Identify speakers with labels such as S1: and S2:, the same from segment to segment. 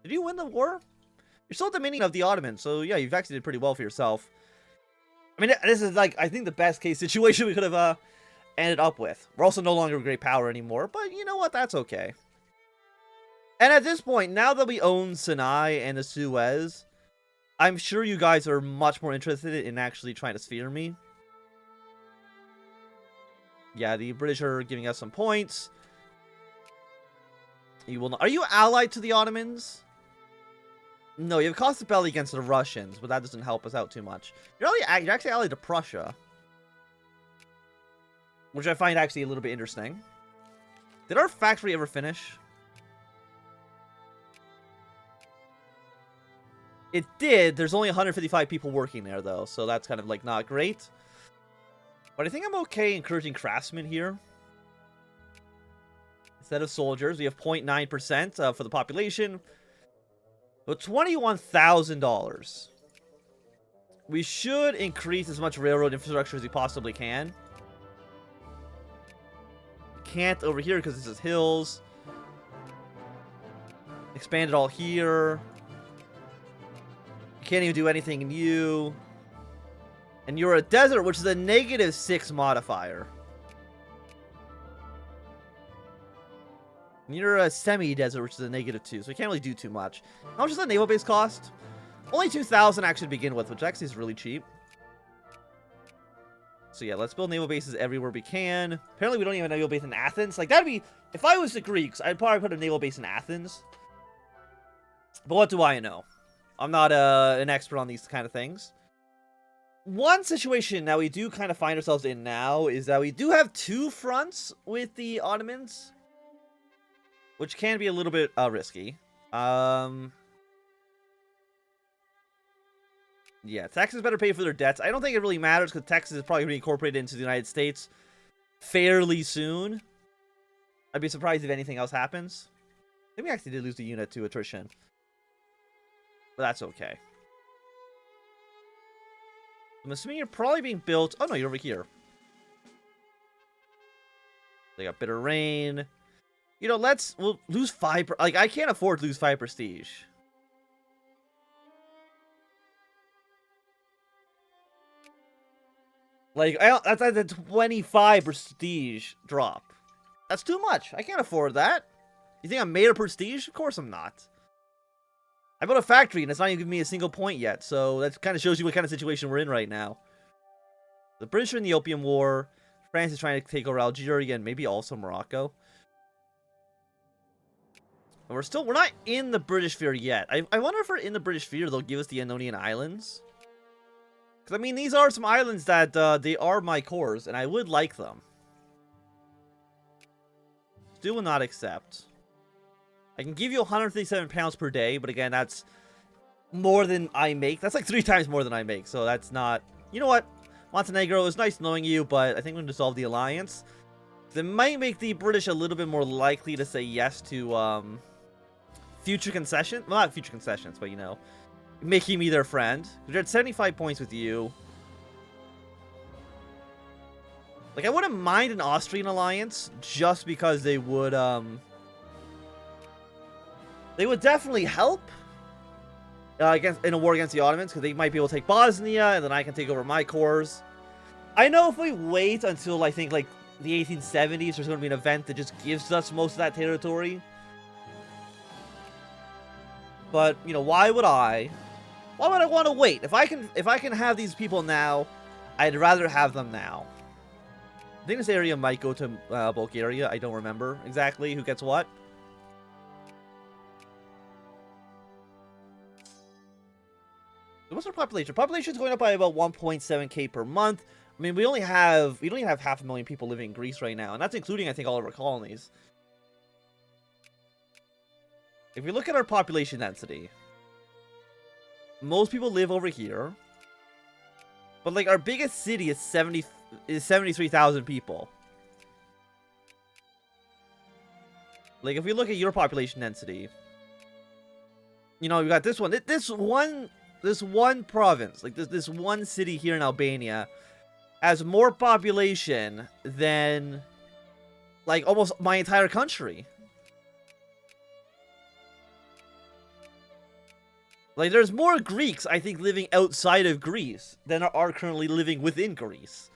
S1: Did you win the war? You're still dominion of the Ottomans, so yeah, you've actually did pretty well for yourself. I mean, this is like, I think the best case situation we could have ended up with. We're also no longer a great power anymore, but you know what? That's okay. And at this point, now that we own Sinai and the Suez, I'm sure you guys are much more interested in actually trying to sphere me. Yeah, the British are giving us some points. You will not. Are you allied to the Ottomans? No, you have cost of belly against the Russians, but that doesn't help us out too much. You're actually allied to Prussia, which I find actually a little bit interesting. Did our factory ever finish? It did. There's only 155 people working there, though, so that's kind of, like, not great. But I think I'm okay encouraging craftsmen here. Instead of soldiers, we have 0.9% for the population. But $21,000. We should increase as much railroad infrastructure as we possibly can. Can't over here because this is hills. Expand it all here. Can't even do anything new. And you're a desert, which is a -6 modifier. And you're a semi-desert, which is a -2, so we can't really do too much. How much does that naval base cost? Only 2,000 actually to begin with, which actually is really cheap. So yeah, let's build naval bases everywhere we can. Apparently we don't even have a naval base in Athens. Like, that'd be... If I was the Greeks, I'd probably put a naval base in Athens. But what do I know? I'm not an expert on these kind of things. One situation that we do kind of find ourselves in now is that we do have 2 fronts with the Ottomans, which can be a little bit risky. Yeah, Texas better pay for their debts. I don't think it really matters because Texas is probably going to be incorporated into the United States fairly soon. I'd be surprised if anything else happens. I think we actually did lose the unit to attrition. But that's okay. I'm assuming you're probably being built... Oh, no, you're over here. They got bitter rain. You know, we'll lose 5... Like, I can't afford to lose 5 prestige. Like, that's a 25 prestige drop. That's too much. I can't afford that. You think I'm made of prestige? Of course I'm not. I built a factory, and it's not even giving me a single point yet, so that kind of shows you what kind of situation we're in right now. The British are in the Opium War. France is trying to take over Algeria, and maybe also Morocco. And we're not in the British sphere yet. I wonder if we're in the British sphere, they'll give us the Ionian Islands. Because, I mean, these are some islands that, they are my cores, and I would like them. Still will not accept. I can give you 137 pounds per day, but again, that's more than I make. That's like 3 times more than I make, so that's not... You know what? Montenegro, it's nice knowing you, but I think we're going to dissolve the alliance. That might make the British a little bit more likely to say yes to, future concessions. Well, not future concessions, but, you know, making me their friend. We're at 75 points with you. Like, I wouldn't mind an Austrian alliance, just because they would definitely help in a war against the Ottomans, because they might be able to take Bosnia, and then I can take over my cores. I know if we wait until, I think, like, the 1870s, there's going to be an event that just gives us most of that territory. But, you know, why would I want to wait? If I can have these people now, I'd rather have them now. I think this area might go to Bulgaria. I don't remember exactly who gets what. What's our population? Population's going up by about 1.7k per month. I mean, we don't even have 500,000 people living in Greece right now, and that's including, I think, all of our colonies. If we look at our population density, most people live over here, but like our biggest city is 73,000 people. Like, if we look at your population density, you know, we got this one. This one province, like this one city here in Albania, has more population than, like, almost my entire country. Like, there's more Greeks, I think, living outside of Greece than are currently living within Greece.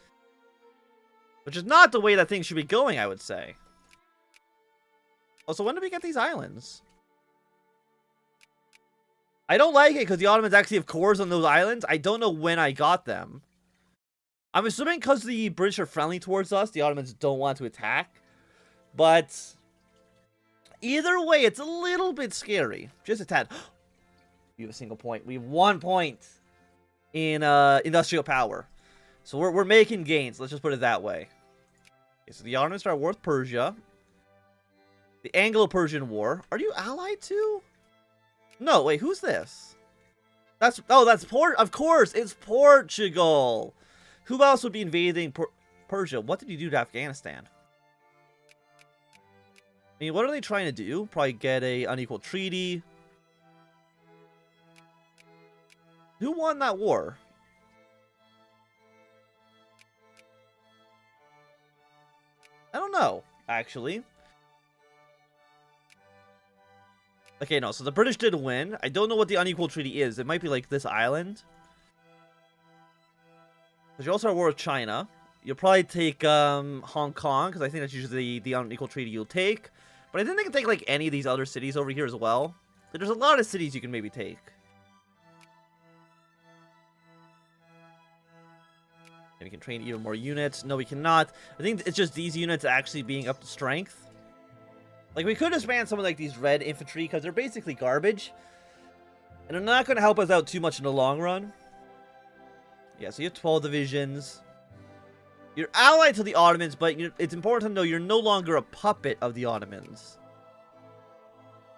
S1: Which is not the way that things should be going, I would say. Also, when did we get these islands? I don't like it because the Ottomans actually have cores on those islands. I don't know when I got them. I'm assuming because the British are friendly towards us, the Ottomans don't want to attack. But either way, it's a little bit scary. Just a tad. We have a single point. We have 1 point in industrial power. So we're making gains. Let's just put it that way. Okay, so the Ottomans are at war with Persia. The Anglo-Persian War. Are you allied to? No, wait, who's this? That's of course, it's Portugal. Who else would be invading Persia? What did you do to Afghanistan? I mean, what are they trying to do? Probably get a unequal treaty. Who won that war? I don't know, actually. Okay, no, so the British did win. I don't know what the unequal treaty is. It might be like this island. Because you also are at war with China. You'll probably take Hong Kong, because I think that's usually the unequal treaty you'll take. But I think they can take like any of these other cities over here as well. There's a lot of cities you can maybe take. And we can train even more units. No, we cannot. I think it's just these units actually being up to strength. Like, we could disband some of, like, these red infantry, because they're basically garbage. And they're not going to help us out too much in the long run. Yeah, so you have 12 divisions. You're allied to the Ottomans, but it's important to know you're no longer a puppet of the Ottomans.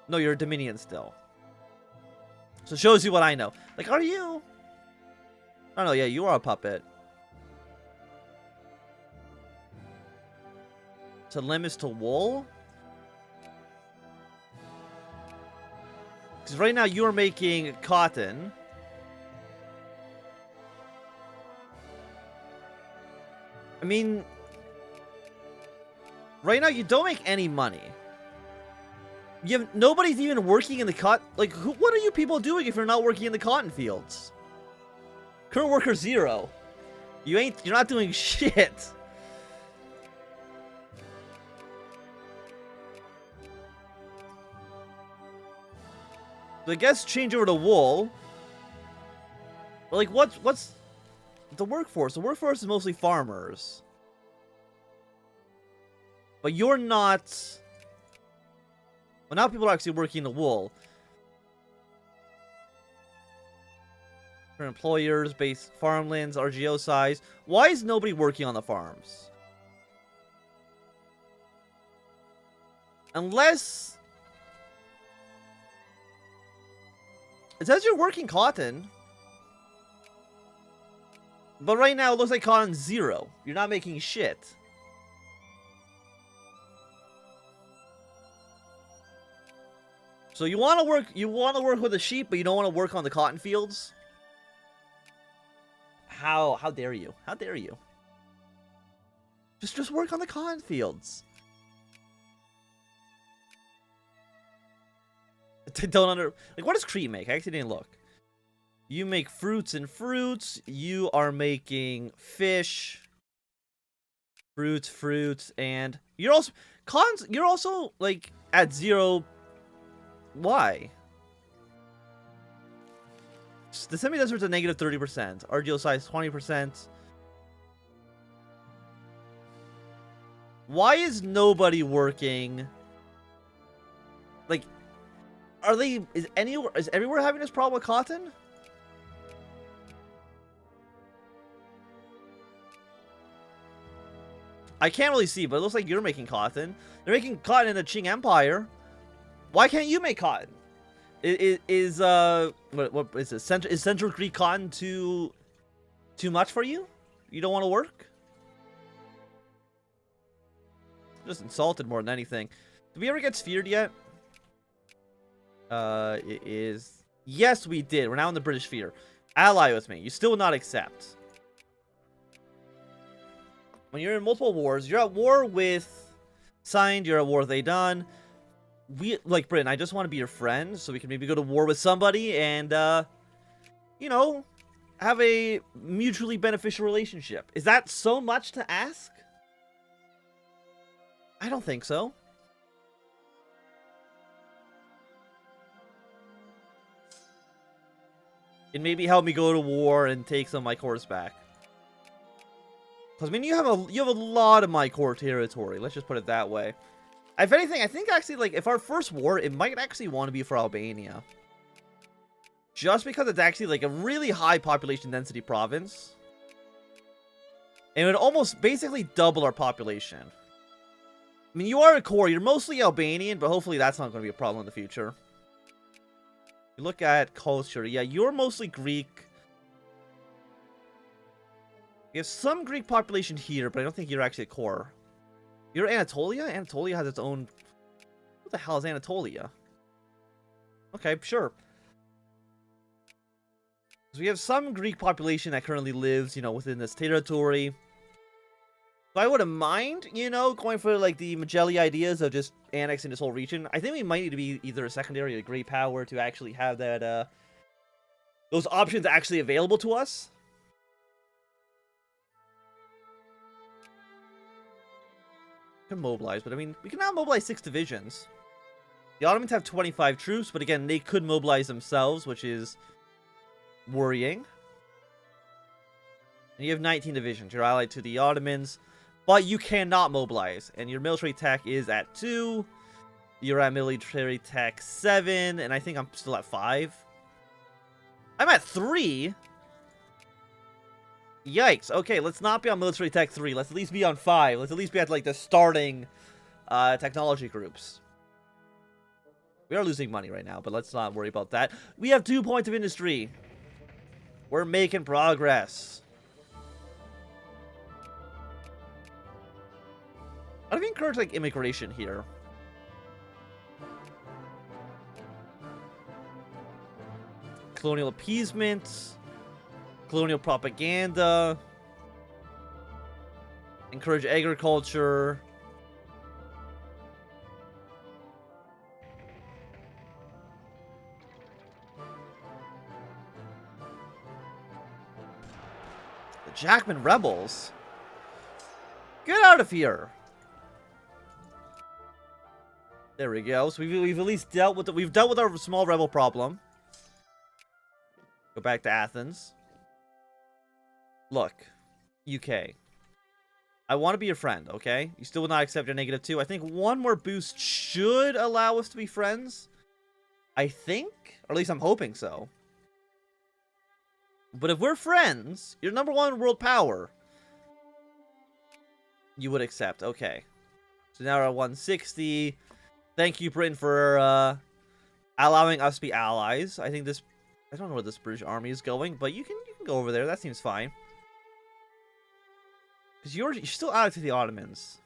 S1: No, you're a Dominion still. So it shows you what I know. Like, are you? I don't know, yeah, you are a puppet. To limits to wool? Because right now you are making cotton. I mean, right now you don't make any money. Nobody's even working in the cotton. Like, what are you people doing if you're not working in the cotton fields? Current worker 0. You're not doing shit. So I guess change over to wool. But like, what's the workforce? The workforce is mostly farmers. But you're not. Well, now people are actually working the wool. For employers, base farmlands, RGO size. Why is nobody working on the farms? Unless it says you're working cotton. But right now it looks like cotton's 0. You're not making shit. So you want to work with the sheep, but you don't want to work on the cotton fields? How dare you? How dare you? Just work on the cotton fields. Like, what does Crete make? I actually didn't look. You make fruits and fruits. You are making fish. Fruits, and you're also like at 0. Why? The semi-desert's a negative 30%. RGO size 20%. Why is nobody working? Like, is everywhere having this problem with cotton? I can't really see, but it looks like you're making cotton. They're making cotton in the Qing Empire. Why can't you make cotton? What is it? Is Central Greek cotton too much for you? You don't want to work? Just insulted more than anything. Did we ever get sphered yet? It is. Yes, we did. We're now in the British sphere. Ally with me. You still will not accept. When you're in multiple wars, you're at war with Signed, you're at war with Adon. like Britain, I just want to be your friend so we can maybe go to war with somebody and, you know, have a mutually beneficial relationship. Is that so much to ask? I don't think so. And maybe help me go to war and take some of my cores back. Because I mean, you have a lot of my core territory. Let's just put it that way. If anything, I think actually, like, if our first war, it might actually want to be for Albania. Just because it's actually, like, a really high population density province. And it would almost basically double our population. I mean, you are a core. You're mostly Albanian, but hopefully that's not going to be a problem in the future. You look at culture. Yeah, you're mostly Greek. You have some Greek population here, but I don't think you're actually a core. You're Anatolia? Anatolia has its own... What the hell is Anatolia? Okay, sure. So we have some Greek population that currently lives, you know, within this territory. So I wouldn't mind, you know, going for, like, the Magellan ideas of just annexing this whole region. I think we might need to be either a secondary or a great power to actually have that, those options actually available to us. Can mobilize, but I mean, we can now mobilize 6 divisions. The Ottomans have 25 troops, but again, they could mobilize themselves, which is worrying. And you have 19 divisions. You're allied to the Ottomans, but you cannot mobilize. And your military tech is at 2. You're at military tech 7, and I think I'm still at 5. I'm at 3? Yikes. Okay, let's not be on military tech 3. Let's at least be on 5. Let's at least be at, like, the starting technology groups. We are losing money right now, but let's not worry about that. We have 2 points of industry. We're making progress. How do we encourage, like, immigration here? Colonial appeasement. Colonial propaganda. Encourage agriculture. The Jackman rebels? Get out of here. There we go. So we've at least dealt with we've dealt with our small rebel problem. Go back to Athens. Look, UK. I want to be your friend, okay? You still will not accept your -2. I think one more boost should allow us to be friends. I think. Or at least I'm hoping so. But if we're friends, you're #1 world power. You would accept. Okay. So now we're at 160. Thank you, Britain, for allowing us to be allies. I think this... I don't know where this British army is going, but you can go over there. That seems fine. Because you're still allied to the Ottomans.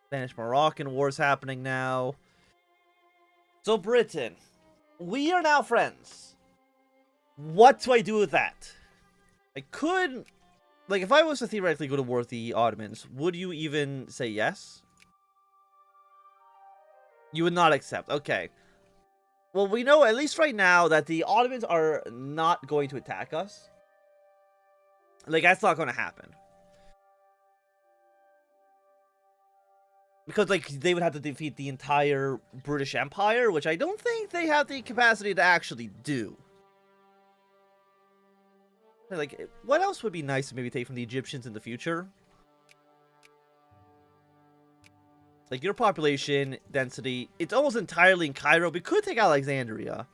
S1: Spanish-Moroccan war is happening now. So, Britain. We are now friends. What do I do with that? I could... Like, if I was to theoretically go to war with the Ottomans, would you even say yes? You would not accept. Okay. Well, we know, at least right now, that the Ottomans are not going to attack us. Like, that's not going to happen. Because, like, they would have to defeat the entire British Empire, which I don't think they have the capacity to actually do. Like, what else would be nice to maybe take from the Egyptians in the future? Like, your population density, it's almost entirely in Cairo. We could take Alexandria.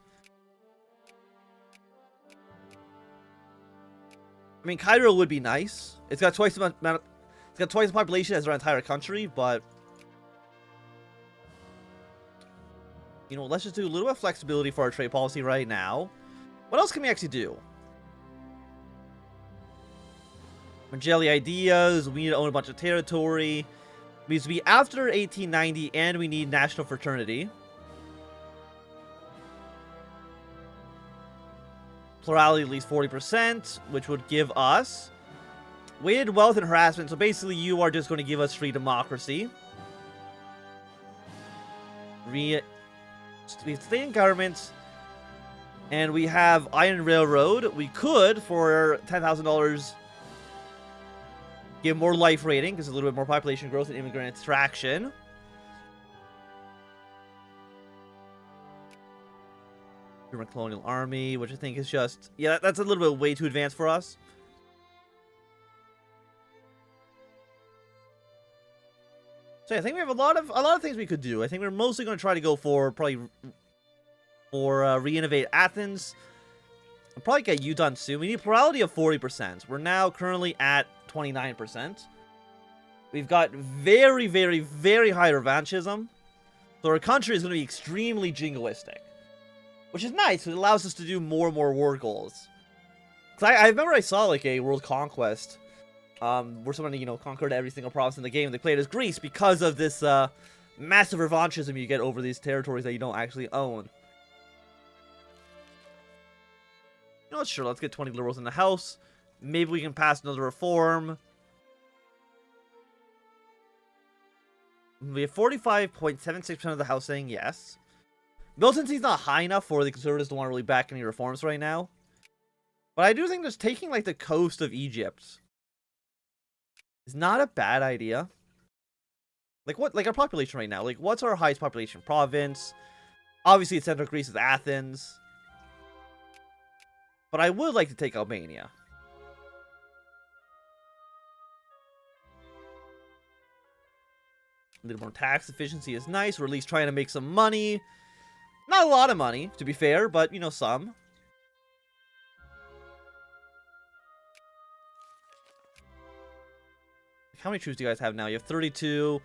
S1: I mean, Cairo would be nice. It's got twice the amount. It's got twice the population as our entire country, but you know, let's just do a little bit of flexibility for our trade policy right now. What else can we actually do? Magellan ideas. We need to own a bunch of territory. It needs to be after 1890, and we need national fraternity. Plurality at least 40%, which would give us weighted wealth and harassment. So basically, you are just going to give us free democracy. We stay in government. And we have Iron Railroad. We could, for $10,000, give more life rating, because a little bit more population growth and immigrant attraction. German colonial army, which I think is just... Yeah, that's a little bit way too advanced for us. So yeah, I think we have a lot of things we could do. I think we're mostly going to try to go for probably re-innovate Athens. I'll probably get you done soon. We need plurality of 40%. We're now currently at 29%. We've got very, very, very high revanchism. So our country is going to be extremely jingoistic. Which is nice. It allows us to do more and more war goals. Because I remember I saw like a world conquest. Where someone, you know, conquered every single province in the game. They played as Greece because of this massive revanchism you get over these territories that you don't actually own. You know what, sure, let's get 20 liberals in the House. Maybe we can pass another reform. We have 45.76% of the House saying yes. Militancy's not high enough for the Conservatives to want to really back any reforms right now. But I do think just taking, like, the coast of Egypt is not a bad idea. Like, what, like, our population right now? Like, what's our highest population province? Obviously, it's central Greece is Athens. But I would like to take Albania. A little more tax efficiency is nice. We're at least trying to make some money. Not a lot of money, to be fair, but, you know, some. How many troops do you guys have now? You have 32.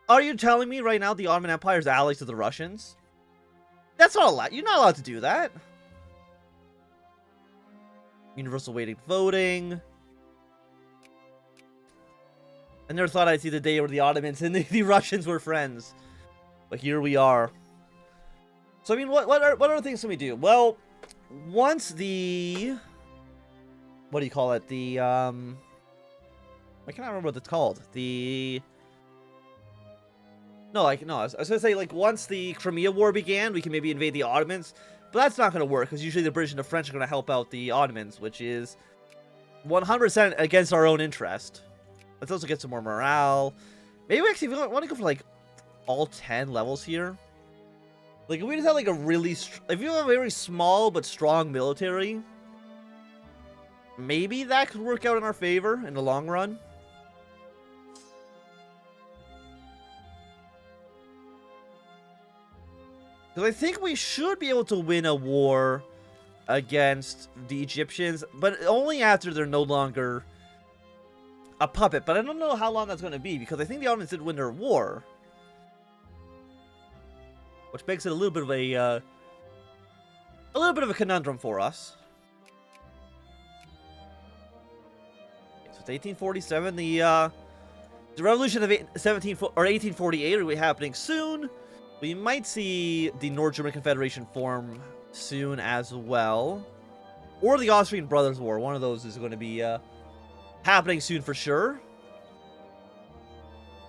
S1: Are you telling me right now the Ottoman Empire is allies to the Russians? That's not allowed. You're not allowed to do that. Universal weighted voting. I never thought I'd see the day where the Ottomans and the Russians were friends. But here we are. So, I mean, what other things can we do? Well, once the... What do you call it? The, I cannot remember what it's called. The... No, like, no, I was gonna say, like, once the Crimea War began, we can maybe invade the Ottomans. But that's not gonna work, because usually the British and the French are gonna help out the Ottomans, which is 100% against our own interest. Let's also get some more morale. Maybe we actually want to go for, like, all 10 levels here. Like, if we just have, like, a really... If you have a very small but strong military, maybe that could work out in our favor in the long run. Because I think we should be able to win a war against the Egyptians, but only after they're no longer a puppet. But I don't know how long that's going to be, because I think the Ottomans did win their war. Which makes it a little bit of a conundrum for us. Okay, so it's 1847. The revolution of 1848 will be happening soon. We might see the North German Confederation form soon as well. Or the Austrian Brothers' War. One of those is going to be happening soon for sure.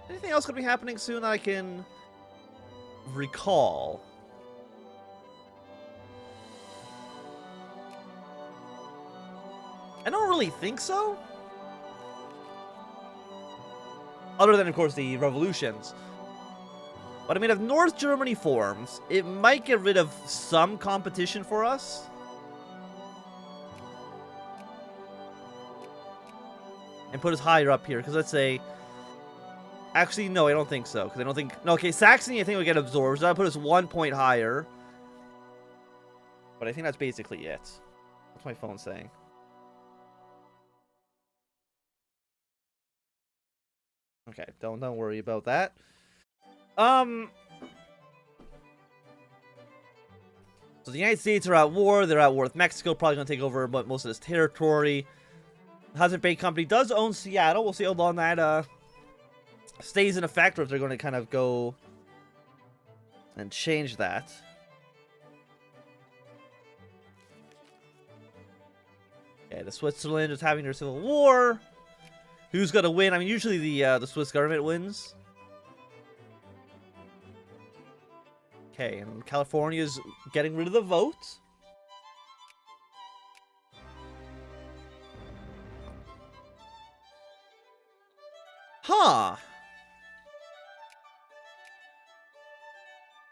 S1: Anything else going to be happening soon that I can recall? I don't really think so. Other than, of course, the revolutions. But I mean, if North Germany forms, it might get rid of some competition for us. And put us higher up here, because let's say... Actually, no, I don't think so, because I don't think... No, okay, Saxony I think will get absorbed, so that'll put us 1 point higher. But I think that's basically it. What's my phone saying? Okay, don't worry about that. So the United States are at war. They're at war with Mexico. Probably going to take over most of this territory. The Hudson Bay Company does own Seattle. We'll see how long that stays in effect, or if they're going to kind of go and change that. Okay, the Switzerland is having their civil war. Who's going to win? I mean, usually the Swiss government wins. Okay, and California's getting rid of the vote. Huh.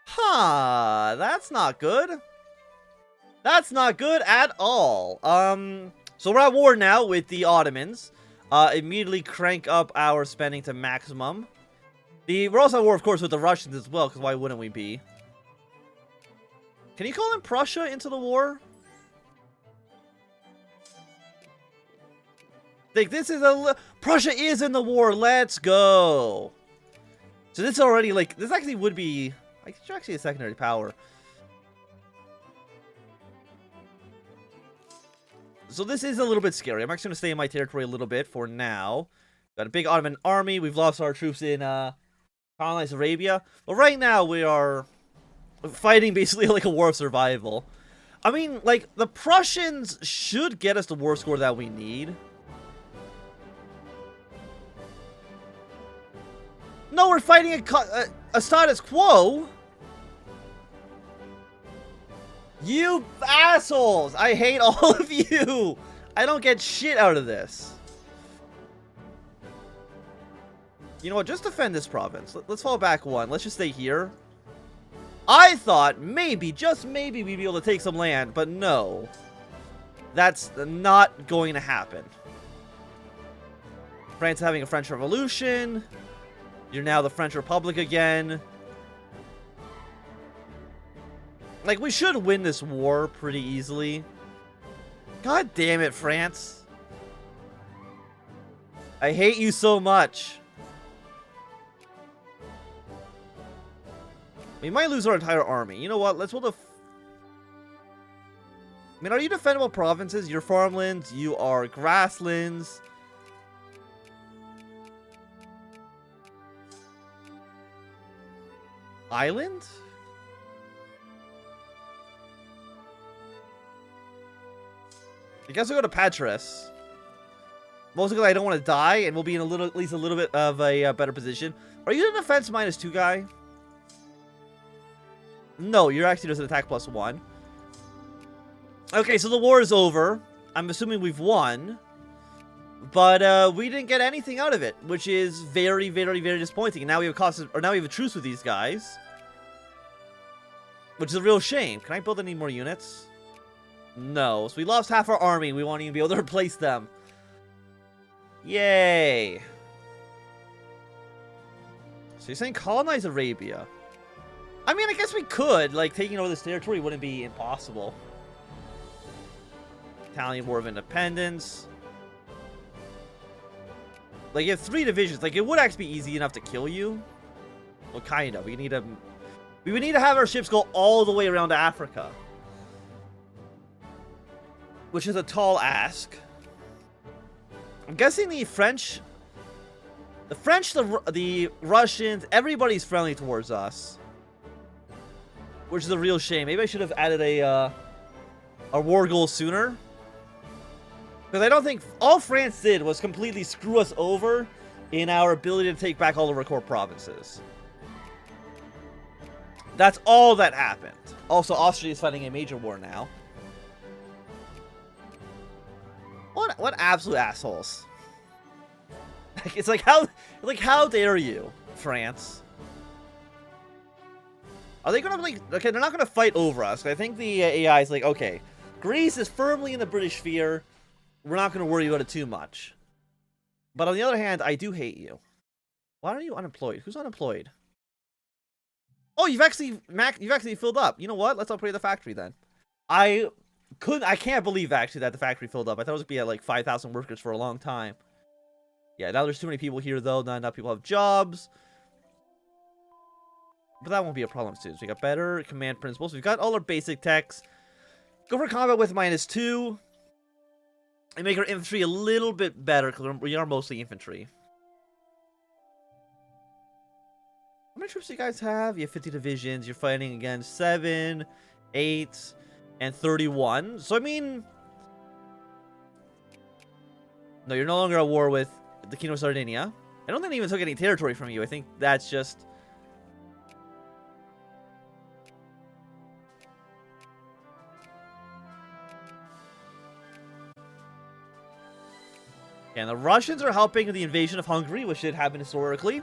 S1: Huh. That's not good. That's not good at all. So we're at war now with the Ottomans. Immediately crank up our spending to maximum. We're also at war, of course, with the Russians as well, because why wouldn't we be? Can you call in Prussia into the war? Like, this is Prussia is in the war. Let's go. So this already, like, this actually would be, like, it's actually a secondary power. So this is a little bit scary. I'm actually going to stay in my territory a little bit for now. Got a big Ottoman army. We've lost our troops in colonized Arabia. But right now we are fighting basically like a war of survival. I mean, like, the Prussians should get us the war score that we need. No, we're fighting a status quo. You assholes! I hate all of you! I don't get shit out of this. You know what? Just defend this province. Let's fall back one. Let's just stay here. I thought maybe, just maybe, we'd be able to take some land, but no. That's not going to happen. France having a French Revolution. You're now the French Republic again. Like, we should win this war pretty easily. God damn it, France. I hate you so much. We might lose our entire army. You know what? Let's build a... I mean, are you defendable provinces? You're farmlands. You are grasslands. Island? I guess we'll go to Patras. Mostly because I don't want to die, and we'll be in at least a little bit of a better position. Are you the defense -2 guy? No, you're actually just an attack +1. Okay, so the war is over. I'm assuming we've won. But we didn't get anything out of it, which is very, very, very disappointing. And now we have a truce with these guys, which is a real shame. Can I build any more units? No. So we lost half our army. We won't even be able to replace them. Yay. So you're saying colonize Arabia? I mean, I guess we could. Like, taking over this territory wouldn't be impossible. Italian War of Independence. Like, you have 3 divisions. Like, it would actually be easy enough to kill you. Well, kind of. We would need to have our ships go all the way around to Africa, which is a tall ask. I'm guessing the French, the Russians, everybody's friendly towards us, which is a real shame. Maybe I should have added a war goal sooner. Because I don't think all France did was completely screw us over in our ability to take back all of our core provinces. That's all that happened. Also, Austria is fighting a major war now. What absolute assholes. It's like, how dare you, France? Are they gonna, like, okay, they're not gonna fight over us. I think the AI is like, okay, Greece is firmly in the British sphere. We're not going to worry about it too much. But on the other hand, I do hate you. Why are you unemployed? Who's unemployed? Oh, you've actually filled up. You know what? Let's upgrade the factory then. I can't believe actually that the factory filled up. I thought it was going to be at like 5,000 workers for a long time. Yeah, now there's too many people here though. Not enough people have jobs. But that won't be a problem soon. So we got better command principles. We've got all our basic techs. Go for combat with -2. And make our infantry a little bit better, because we are mostly infantry. How many troops do you guys have? You have 50 divisions. You're fighting against 7, 8, and 31. So, I mean... No, you're no longer at war with the Kingdom of Sardinia. I don't think they even took any territory from you. I think that's just... And the Russians are helping the invasion of Hungary, which did happen historically.